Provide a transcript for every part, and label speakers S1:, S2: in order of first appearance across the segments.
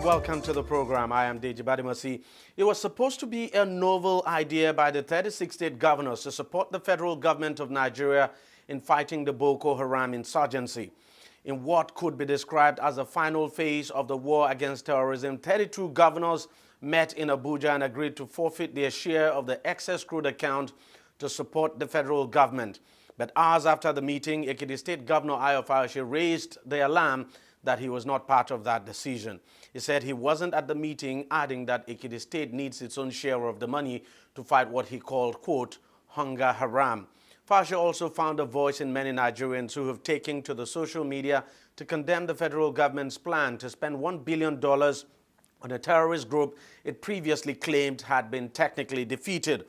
S1: Welcome to the program. I am DEJI360. It was supposed to be a novel idea by the 36 state governors to support the federal government of Nigeria in fighting the Boko Haram insurgency. In what could be described as the final phase of the war against terrorism, 32 governors met in Abuja and agreed to forfeit their share of the excess crude account to support the federal government. But hours after the meeting, Ekiti State Governor Ayo Fayoṣe raised the alarm that he was not part of that decision. He said he wasn't at the meeting, adding that Ekiti State needs its own share of the money to fight what he called, quote, hunger haram. Fayoṣe also found a voice in many Nigerians who have taken to the social media to condemn the federal government's plan to spend $1 billion on a terrorist group it previously claimed had been technically defeated.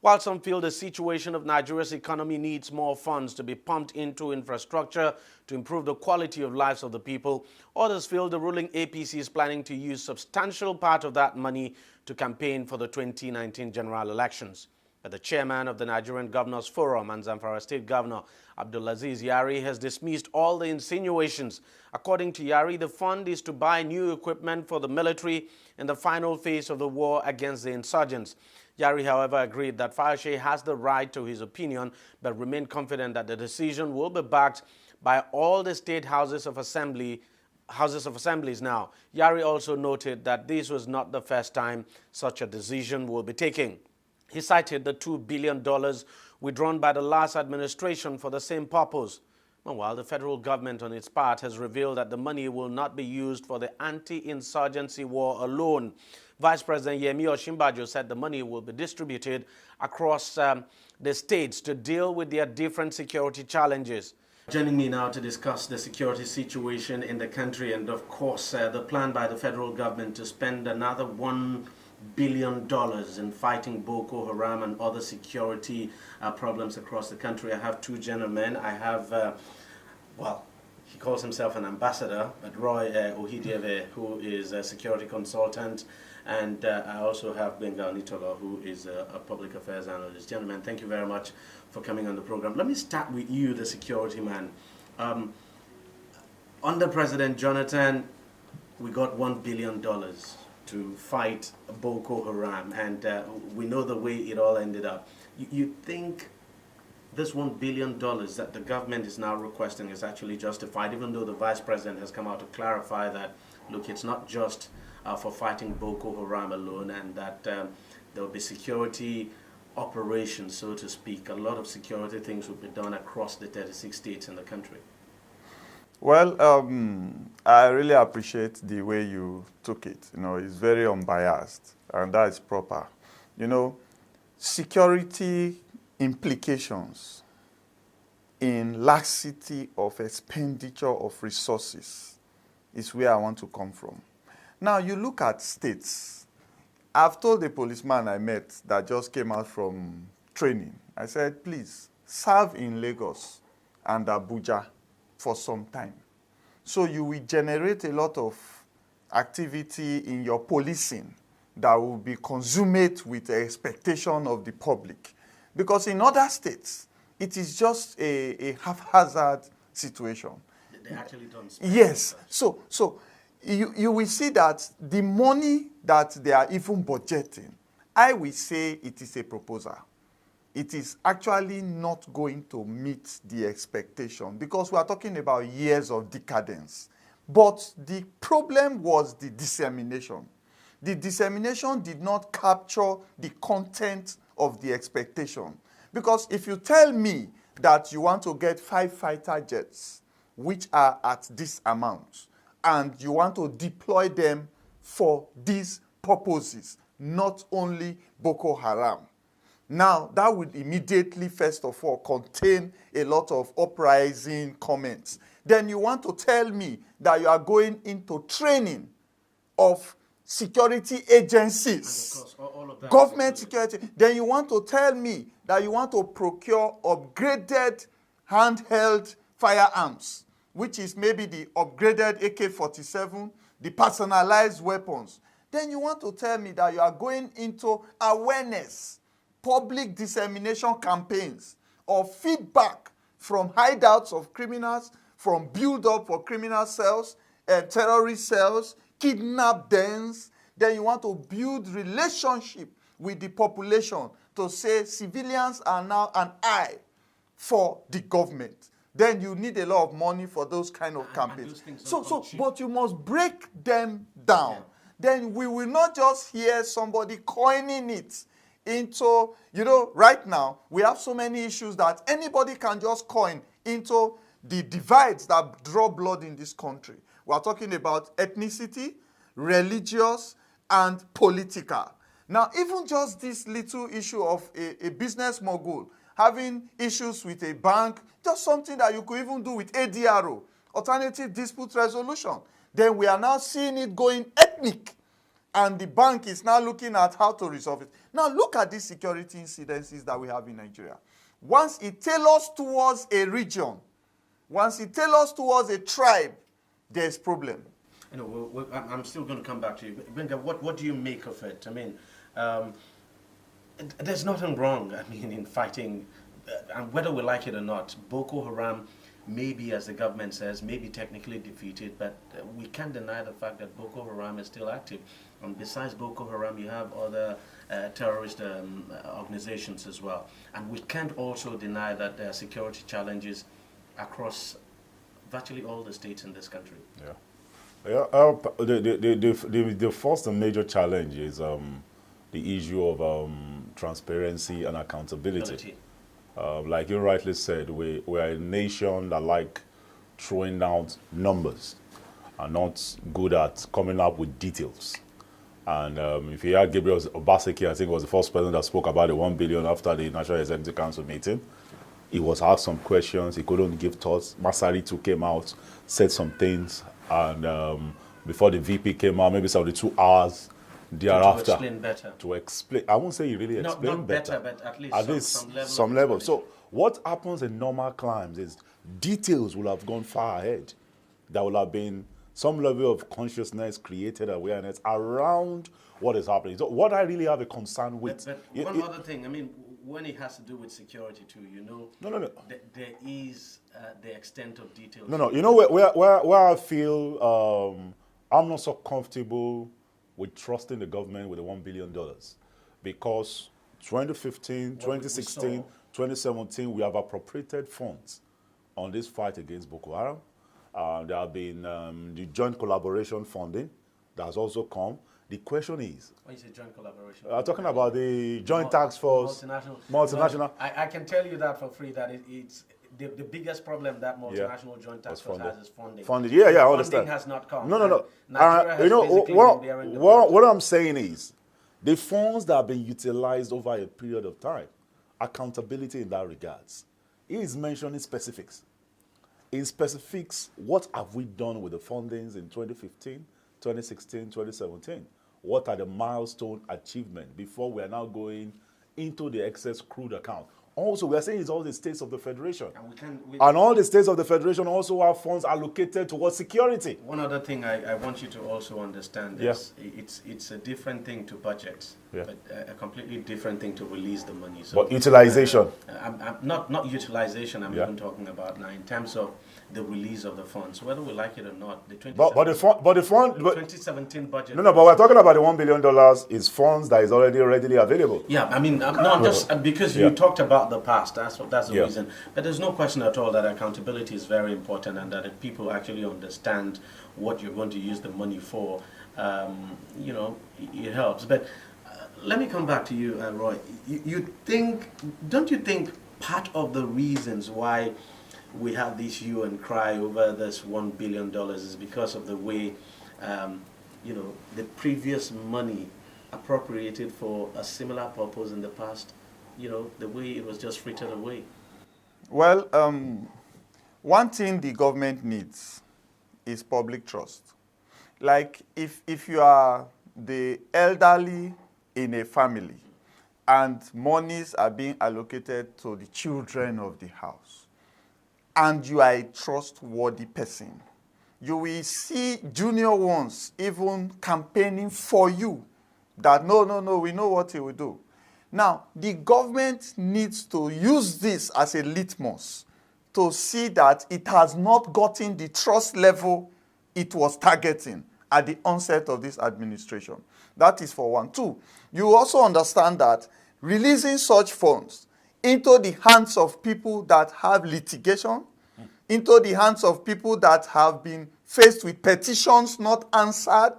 S1: While some feel the situation of Nigeria's economy needs more funds to be pumped into infrastructure to improve the quality of lives of the people, others feel the ruling APC is planning to use substantial part of that money to campaign for the 2019 general elections. But the chairman of the Nigerian Governors Forum and Zamfara State Governor Abdulaziz Yari has dismissed all the insinuations. According to Yari, the fund is to buy new equipment for the military in the final phase of the war against the insurgents. Yari, however, agreed that Fayoṣe has the right to his opinion, but remained confident that the decision will be backed by all the state houses of assemblies now. Yari also noted that this was not the first time such a decision will be taken. He cited the $2 billion withdrawn by the last administration for the same purpose. Meanwhile, the federal government on its part has revealed that the money will not be used for the anti-insurgency war alone. Vice President Yemi Osinbajo said the money will be distributed across the states to deal with their different security challenges. Joining me now to discuss the security situation in the country and, of course, the plan by the federal government to spend another $1 billion in fighting Boko Haram and other security problems across the country. I have two gentlemen. I have, he calls himself an ambassador, but Roy Ohidieve, who is a security consultant, and I also have Benga Onitola, who is a public affairs analyst. Gentlemen, thank you very much for coming on the program. Let me start with you, the security man. Under President Jonathan, we got $1 billion to fight Boko Haram, and we know the way it all ended up. You think this $1 billion that the government is now requesting is actually justified, even though the vice president has come out to clarify that, look, it's not just for fighting Boko Haram alone, and that there will be security operations, so to speak. A lot of security things will be done across the 36 states in the country.
S2: Well, I really appreciate the way you took it. You know, it's very unbiased, and that is proper. You know, security implications in laxity of expenditure of resources is where I want to come from. Now, you look at states. I've told the policeman I met that just came out from training, I said, please, serve in Lagos and Abuja for some time. So you will generate a lot of activity in your policing that will be consummate with the expectation of the public. Because in other states, it is just a haphazard situation.
S1: They actually don't.
S2: Yes. So you will see that the money that they are even budgeting, I will say it is a proposal. It is actually not going to meet the expectation because we are talking about years of decadence. But the problem was the dissemination. The dissemination did not capture the content of the expectation. Because if you tell me that you want to get 5 fighter jets, which are at this amount, and you want to deploy them for these purposes, not only Boko Haram, now, that would immediately, first of all, contain a lot of uprising comments. Then you want to tell me that you are going into training of security agencies,
S1: and of course, all of that
S2: government security. Then you want to tell me that you want to procure upgraded handheld firearms, which is maybe the upgraded AK-47, the personalized weapons. Then you want to tell me that you are going into awareness, public dissemination campaigns or feedback from hideouts of criminals, from build-up for criminal cells, terrorist cells, kidnap dens. Then you want to build relationship with the population to say civilians are now an eye for the government. Then you need a lot of money for those kind of campaigns. But you must break them down. Yeah. Then we will not just hear somebody coining it into, right now, we have so many issues that anybody can just coin into the divides that draw blood in this country. We are talking about ethnicity, religious, and political. Now, even just this little issue of a business mogul having issues with a bank, just something that you could even do with ADRO, alternative dispute resolution. Then we are now seeing it going ethnic, and the bank is now looking at how to resolve it. Now, look at these security incidences that we have in Nigeria. Once it tailors towards a region, once it tailors towards a tribe, there's problem.
S1: I'm still going to come back to you. Benga, what do you make of it? I mean, there's nothing wrong, in fighting, and whether we like it or not. Boko Haram may be, as the government says, may be technically defeated, but we can't deny the fact that Boko Haram is still active. And besides Boko Haram, you have other terrorist organizations as well. And we can't also deny that there are security challenges across virtually all the states in this country.
S3: Yeah. The first and major challenge is the issue of transparency and accountability. Like you rightly said, we're a nation that like throwing out numbers and not good at coming up with details. And if you had Gabriel Obaseki, I think was the first person that spoke about the 1 billion after the National Executive Council meeting. He was asked some questions, he couldn't give thoughts. Masari too came out, said some things, and before the VP came out, maybe 72 hours thereafter.
S1: To explain better.
S3: To explain, I won't say he really explained
S1: not better, but at least
S3: some level. So what happens in normal crimes is details will have gone far ahead. There will have been some level of consciousness, created awareness around what is happening. So what I really have a concern with.
S1: But one other thing, when it has to do with security too,
S3: No.
S1: There is the extent of details.
S3: No. You know where I feel I'm not so comfortable with trusting the government with the $1 billion, because 2015, 2016, 2017, we have appropriated funds on this fight against Boko Haram. There have been the joint collaboration funding that has also come. The question is...
S1: When you say joint collaboration?
S3: Talking about the joint task force. Multinational.
S1: Well, I can tell you that for free, that it's the biggest problem that multinational joint task force has is funding.
S3: Yeah, I understand.
S1: Funding has not come.
S3: No. What I'm saying is, the funds that have been utilized over a period of time, accountability in that regards. He is mentioning specifics. In specifics, what have we done with the fundings in 2015, 2016, 2017? What are the milestone achievements before we are now going into the excess crude account? Also, we are saying it's all the states of the Federation. And all the states of the Federation also have funds allocated towards security.
S1: One other thing I want you to also understand is it's a different thing to budget, but a completely different thing to release the money. So,
S3: but utilization?
S1: I'm not utilization, I'm even talking about now in terms of the release of the funds, whether we like it or not. The 2017 budget.
S3: No, but we're talking about the $1 billion is funds that is already readily available.
S1: Yeah, just because you talked about the past, that's the reason. But there's no question at all that accountability is very important, and that if people actually understand what you're going to use the money for, it helps. But let me come back to you, Roy. Don't you think part of the reasons why we have this hue and cry over this $1 billion is because of the way, the previous money appropriated for a similar purpose in the past, the way it was just frittered away?
S2: Well, one thing the government needs is public trust. Like if you are the elderly in a family and monies are being allocated to the children of the house, and you are a trustworthy person, you will see junior ones even campaigning for you that no, we know what he will do. Now, the government needs to use this as a litmus to see that it has not gotten the trust level it was targeting at the onset of this administration. That is for one. Two, you also understand that releasing such funds into the hands of people that have litigation, into the hands of people that have been faced with petitions not answered,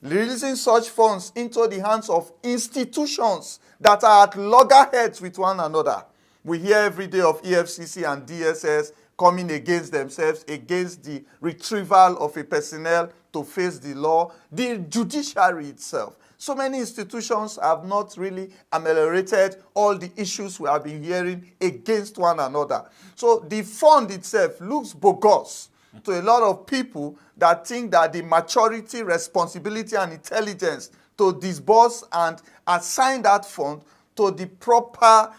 S2: releasing such funds into the hands of institutions that are at loggerheads with one another. We hear every day of EFCC and DSS coming against themselves, against the retrieval of a personnel to face the law, the judiciary itself. So many institutions have not really ameliorated all the issues we have been hearing against one another. So the fund itself looks bogus to a lot of people that think that the maturity, responsibility, and intelligence to disburse and assign that fund to the proper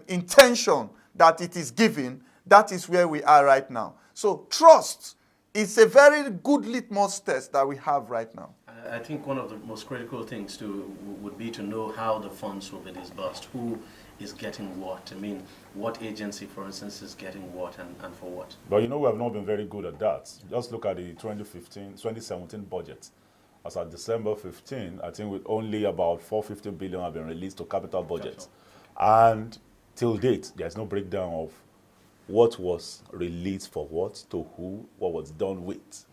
S2: intention that it is given, that is where we are right now. So trust is a very good litmus test that we have right now.
S1: I think one of the most critical things would be to know how the funds will be disbursed, who is getting what. I mean, what agency, for instance, is getting what and for what.
S3: But we have not been very good at that. Just look at the 2017 budget. As of December 15, I think with only about 450 billion have been released to capital budgets. And till date, there's no breakdown of what was released for what, to who, what was done with.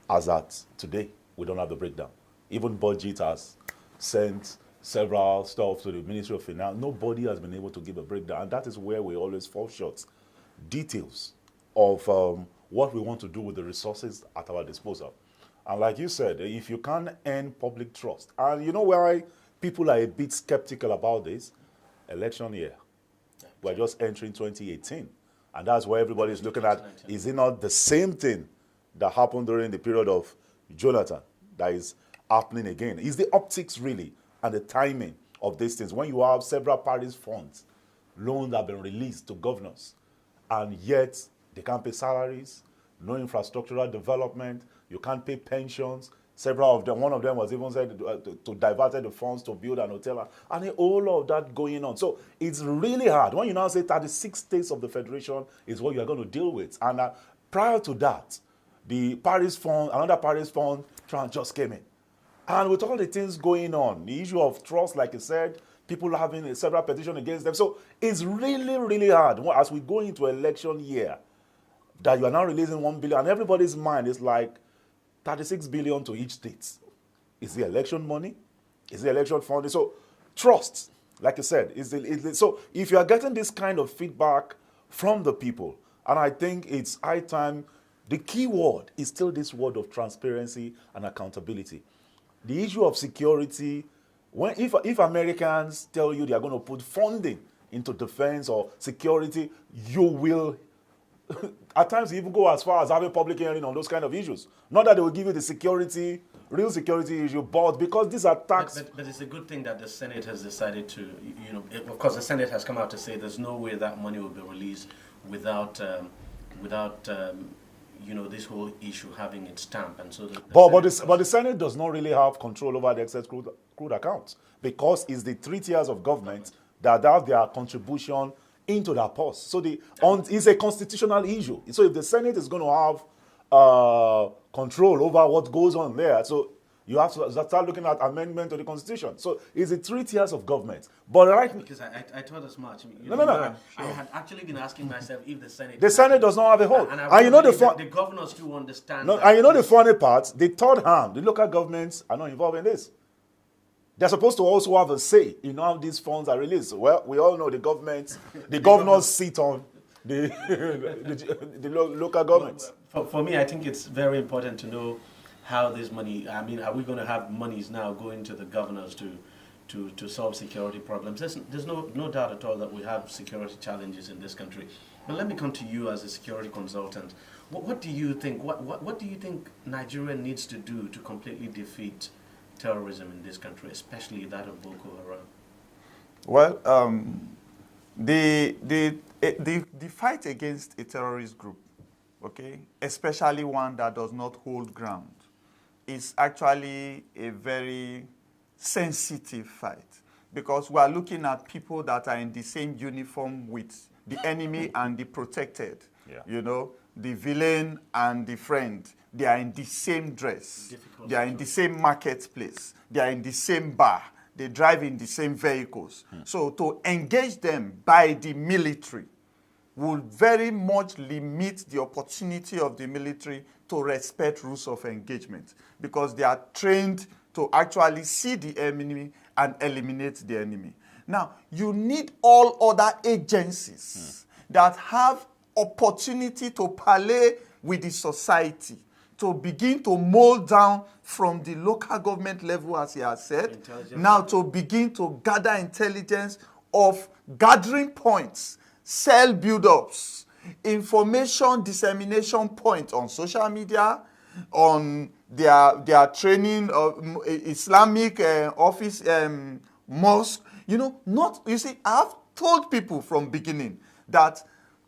S3: As at today, we don't have the breakdown. Even budget has sent several stuff to the Ministry of Finance. Nobody has been able to give a breakdown, and that is where we always fall short. Details of what we want to do with the resources at our disposal. And like you said, if you can't earn public trust, and you know why people are a bit skeptical about this? Election year. We're just entering 2018. And that's why everybody is looking at, is it not the same thing that happened during the period of Jonathan that is happening again? Is the optics really and the timing of these things? When you have several parties' funds, loans have been released to governors, and yet they can't pay salaries, no infrastructural development, you can't pay pensions. Several of them, one of them was even said to divert the funds to build an hotel, and all of that going on. So it's really hard. When you now say 36 states of the Federation is what you are going to deal with. And prior to that, the Paris Fund, another Paris Fund, just came in. And with all the things going on, the issue of trust, like I said, people having several petitions against them. So it's really, really hard as we go into election year that you are now releasing 1 billion, and everybody's mind is like 36 billion to each state. Is the election money? Is the election funding? So trust, like I said, so if you are getting this kind of feedback from the people, and I think it's high time, the key word is still this word of transparency and accountability. The issue of security, if Americans tell you they are going to put funding into defense or security, you will at times even go as far as having public hearing on those kind of issues. Not that they will give you the security, real security issue, but because these are tax...
S1: But it's a good thing that the Senate has decided to, of course the Senate has come out to say there's no way that money will be released without this whole issue having its stamp. And so
S3: but the Senate does not really have control over the excess crude accounts, because it's the 3 tiers of government that have their contribution into that purse. So it's a constitutional issue. So if the Senate is going to have control over what goes on there, so you have to start looking at amendment to the Constitution. So it's the 3 tiers of government. But right,
S1: because I thought as much.
S3: No.
S1: I had actually been asking myself if the Senate...
S3: The Senate does not have a hold.
S1: And
S3: the
S1: governors do understand.
S3: No, and you know the funny part, the third arm, the local governments are not involved in this. They're supposed to also have a say in how these funds are released. Well, we all know the governors sit on the local governments.
S1: For me, I think it's very important to know how this money, are we going to have monies now going to the governors to solve security problems? There's no doubt at all that we have security challenges in this country. But let me come to you as a security consultant. What do you think? What do you think Nigeria needs to do to completely defeat terrorism in this country, especially that of Boko Haram?
S2: Well, the fight against a terrorist group, okay, especially one that does not hold ground, is actually a very sensitive fight, because we are looking at people that are in the same uniform with the enemy and the protected.
S3: Yeah.
S2: the villain and the friend, they are in the same dress.
S1: Difficult
S2: they are in the same marketplace. They are in the same bar. They drive in the same vehicles. So to engage them by the military will very much limit the opportunity of the military to respect rules of engagement, because they are trained to actually see the enemy and eliminate the enemy. Now, you need all other agencies that have opportunity to parley with the society, to begin to mold down from the local government level, as he has said, now to begin to gather intelligence of gathering points, cell build-ups, information dissemination points on social media, on their training of Islamic office, mosque. You see, I've told people from beginning that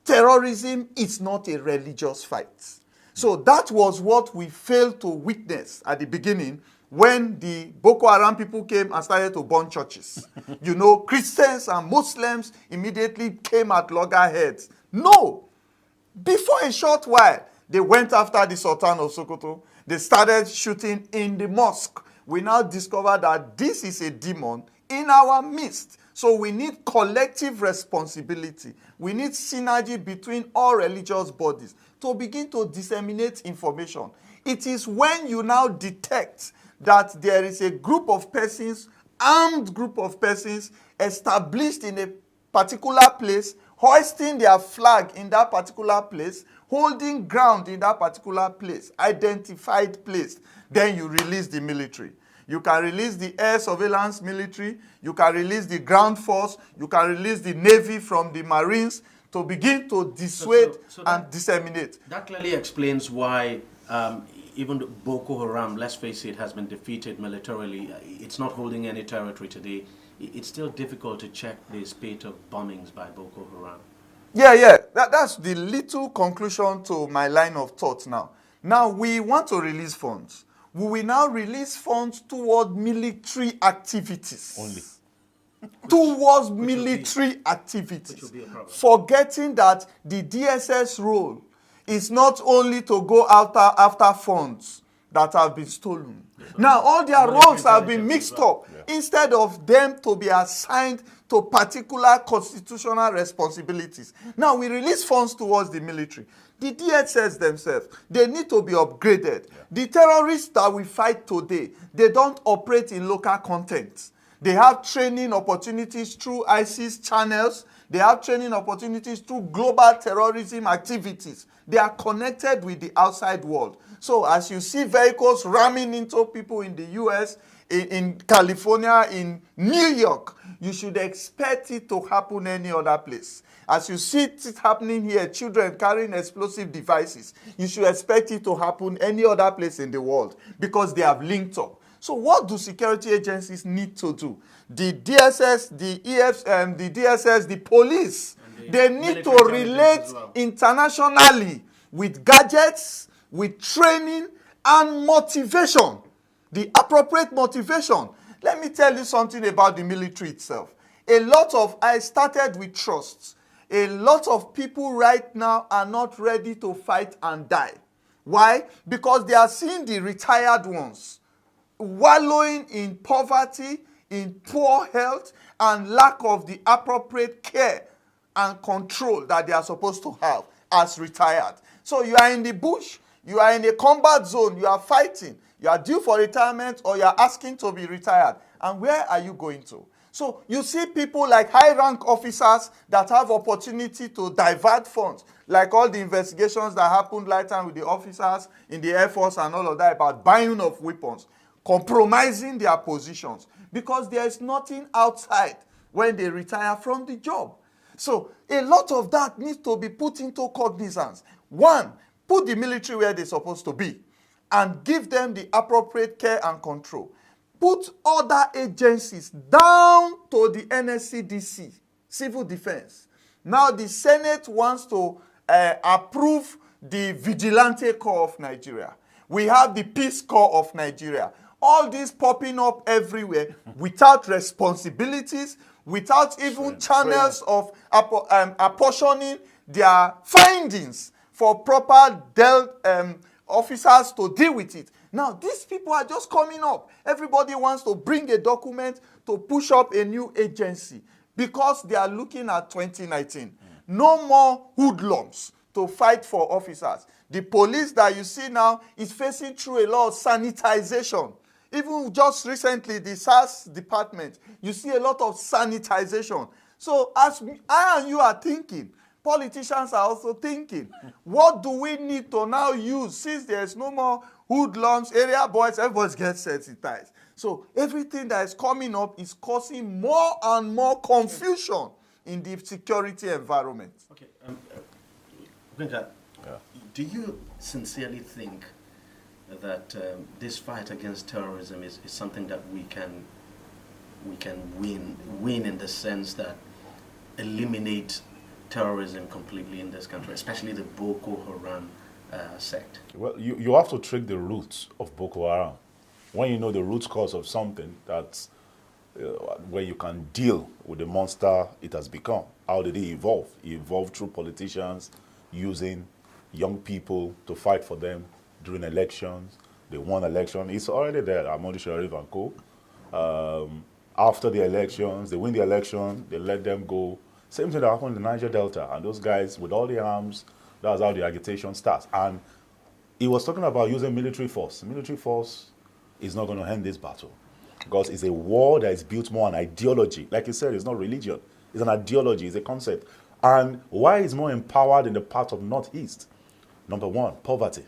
S2: terrorism is not a religious fight. So that was what we failed to witness at the beginning when the Boko Haram people came and started to burn churches. Christians and Muslims immediately came at loggerheads. No! Before a short while, they went after the Sultan of Sokoto. They started shooting in the mosque. We now discover that this is a demon in our midst. So we need collective responsibility. We need synergy between all religious bodies to begin to disseminate information. It is when you now detect that there is a group of persons, armed group of persons, established in a particular place, hoisting their flag in that particular place, holding ground in that particular place, identified place, then you release the military. You can release the air surveillance military, you can release the ground force, you can release the Navy from the Marines to begin to dissuade and disseminate.
S1: That clearly explains why even Boko Haram, let's face it, has been defeated militarily. It's not holding any territory today. It's still difficult to check the spate of bombings by Boko Haram.
S2: Yeah. That's the little conclusion to my line of thought now. Now, we want to release funds. We will now release funds toward military activities.
S3: Only.
S2: Towards military activities. Forgetting that the DSS role is not only to go after funds that have been stolen. Now, all their roles have been mixed up. Instead of them to be assigned to particular constitutional responsibilities. Now, we release funds towards the military. The DSS themselves, they need to be upgraded. The terrorists that we fight today, they don't operate in local content. They have training opportunities through ISIS channels. They have training opportunities through global terrorism activities. They are connected with the outside world. So as you see vehicles ramming into people in the US, in California, in New York, you should expect it to happen any other place. As you see it happening here, children carrying explosive devices, you should expect it to happen any other place in the world because they have linked up. So what do security agencies need to do? The DSS, the the DSS, the police, they need to relate internationally with gadgets, with training and motivation, the appropriate motivation. Let me tell you something about the military itself. I started with trust. A lot of people right now are not ready to fight and die. Why? Because they are seeing the retired ones wallowing in poverty, in poor health, and lack of the appropriate care and control that they are supposed to have as retired. So you are in the bush, you are in a combat zone, you are fighting, you are due for retirement or you are asking to be retired. And where are you going to? So you see people like high-rank officers that have opportunity to divert funds, like all the investigations that happened last time with the officers in the Air Force and all of that about buying of weapons, compromising their positions, because there is nothing outside when they retire from the job. So a lot of that needs to be put into cognizance. One, put the military where they're supposed to be and give them the appropriate care and control. Put other agencies down to the NSCDC, Civil Defense. Now the Senate wants to approve the Vigilante Corps of Nigeria. We have the Peace Corps of Nigeria. All this popping up everywhere without responsibilities, without even channels of apportioning their findings for proper officers to deal with it. Now, these people are just coming up. Everybody wants to bring a document to push up a new agency because they are looking at 2019. No more hoodlums to fight for officers. The police that you see now is facing through a lot of sanitization. Even just recently, the SARS department, you see a lot of sanitization. So as I and you are thinking, politicians are also thinking, what do we need to now use since there's no more hoodlums, area boys, everybody gets sensitized. So everything that is coming up is causing more and more confusion in the security environment.
S1: Okay, Gwinka, do you sincerely think that this fight against terrorism is something that we can win in the sense that eliminate terrorism completely in this country, especially the Boko Haram sect?
S3: Well, you have to track the roots of Boko Haram. When you know the root cause of something, that's where you can deal with the monster it has become. How did it evolve? It evolved through politicians using young people to fight for them during elections. They won election. It's already there, Ahmadu Sharif and co. After the elections, they win the election, they let them go. Same thing that happened in the Niger Delta. And those guys with all the arms, that's how the agitation starts. And he was talking about using military force. Military force is not going to end this battle because it's a war that is built more on ideology. Like you said, it's not religion. It's an ideology. It's a concept. And why is more empowered in the part of Northeast? Number one, poverty.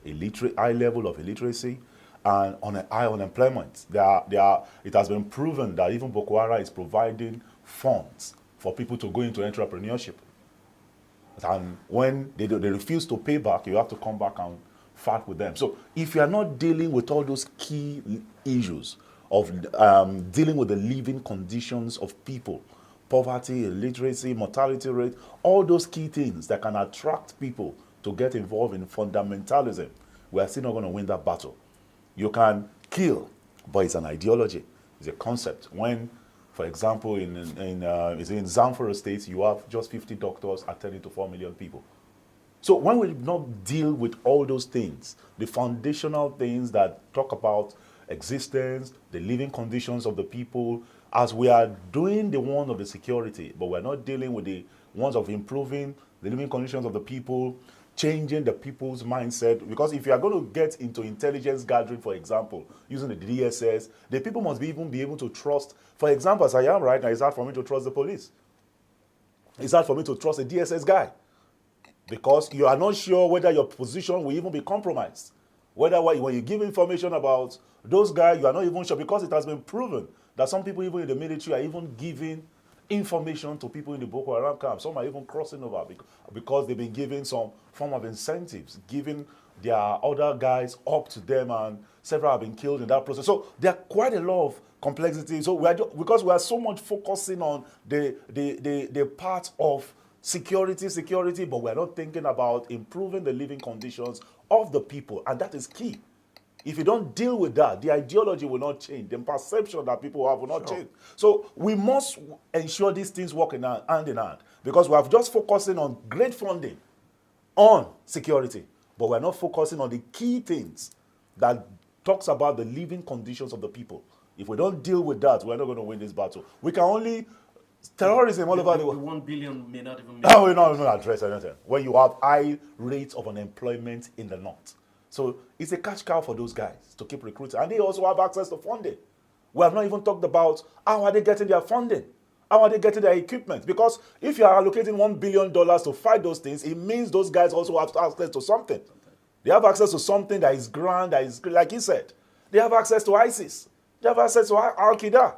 S3: High level of illiteracy and high unemployment. It has been proven that even Boko Haram is providing funds for people to go into entrepreneurship. And when they refuse to pay back, you have to come back and fight with them. So if you are not dealing with all those key issues of dealing with the living conditions of people, poverty, illiteracy, mortality rate, all those key things that can attract people to get involved in fundamentalism, we are still not going to win that battle. You can kill, but it's an ideology. It's a concept. When, for example, in Zamfara State, you have just 50 doctors attending to 4 million people. So when we not deal with all those things, the foundational things that talk about existence, the living conditions of the people, as we are doing the one of the security, but we're not dealing with the ones of improving the living conditions of the people, changing the people's mindset. Because if you are going to get into intelligence gathering, for example, using the DSS, the people must even be able to trust. For example, as I am right now, it's hard for me to trust the police. It's hard for me to trust a DSS guy because you are not sure whether your position will even be compromised. Whether when you give information about those guys, you are not even sure because it has been proven that some people even in the military are even giving information to people in the Boko Haram camp. Some are even crossing over because they've been given some form of incentives, giving their other guys up to them, and several have been killed in that process. So there are quite a lot of complexity. So because we are so much focusing on the part of security, but we're not thinking about improving the living conditions of the people, and that is key. If you don't deal with that, the ideology will not change. The perception that people have will not change. So we must ensure these things work hand in hand because we have just focusing on great funding on security, but we're not focusing on the key things that talks about the living conditions of the people. If we don't deal with that, we're not going to win this battle. We can only terrorism all over the world.
S1: The 1 billion may not even.
S3: No, we're not address anything. When you have high rates of unemployment in the north. So it's a cash cow for those guys to keep recruiting. And they also have access to funding. We have not even talked about how are they getting their funding? How are they getting their equipment? Because if you are allocating $1 billion to fight those things, it means those guys also have access to something. They have access to something that is grand, that is, like he said. They have access to ISIS. They have access to Al-Qaeda.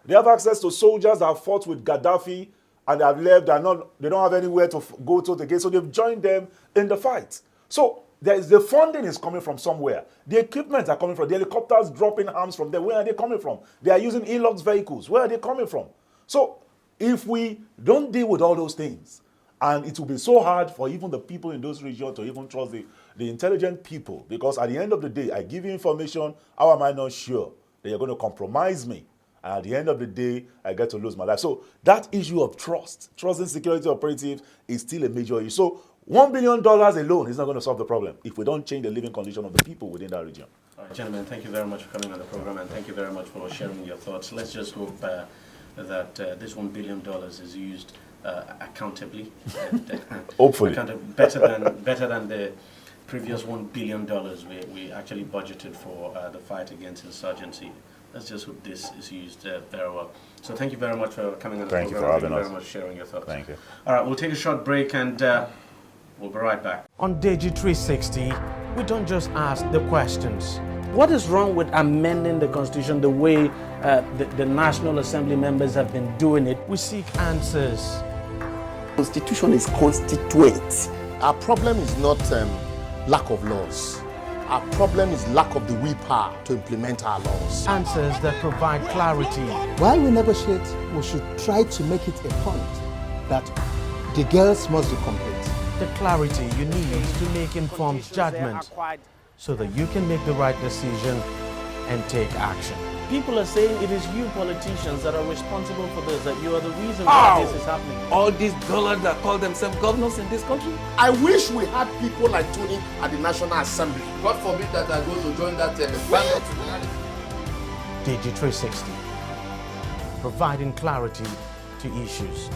S3: They have access to soldiers that have fought with Gaddafi and have left and they don't have anywhere to go to again. So they've joined them in the fight. So the funding is coming from somewhere. The equipment are coming from. The helicopters dropping arms from there. Where are they coming from? They are using Elox vehicles. Where are they coming from? So if we don't deal with all those things, and it will be so hard for even the people in those regions to even trust the intelligent people, because at the end of the day, I give you information, how am I not sure that you're going to compromise me? And at the end of the day, I get to lose my life. So that issue of trusting security operatives is still a major issue. So $1 billion alone is not going to solve the problem if we don't change the living condition of the people within that region.
S1: All right, gentlemen, thank you very much for coming on the program, and thank you very much for sharing your thoughts. Let's just hope that this $1 billion is used accountably.
S3: Hopefully.
S1: Better than the previous $1 billion we actually budgeted for the fight against insurgency. Let's just hope this is used very well. So thank you very much for coming on the program.
S3: Thank you for having us.
S1: Thank you very much for sharing your thoughts.
S3: Thank you.
S1: All right, we'll take a short break and we'll be right back. On DEJI360, we don't just ask the questions. What is wrong with amending the Constitution the way the National Assembly members have been doing it? We seek answers.
S4: Constitution is constituent.
S5: Our problem is not lack of laws. Our problem is lack of the willpower to implement our laws.
S1: Answers that provide clarity.
S6: While we negotiate, we should try to make it a point that the girls must be complete.
S1: The clarity you need to make informed judgment so that you can make the right decision and take action. People are saying it is you politicians that are responsible for this, that you are the reason why this is happening.
S4: All these dollars that call themselves governors in this country.
S5: I wish we had people like Tony at the National Assembly.
S4: God forbid that I go to join that ballot.
S1: DEJI360, providing clarity to issues.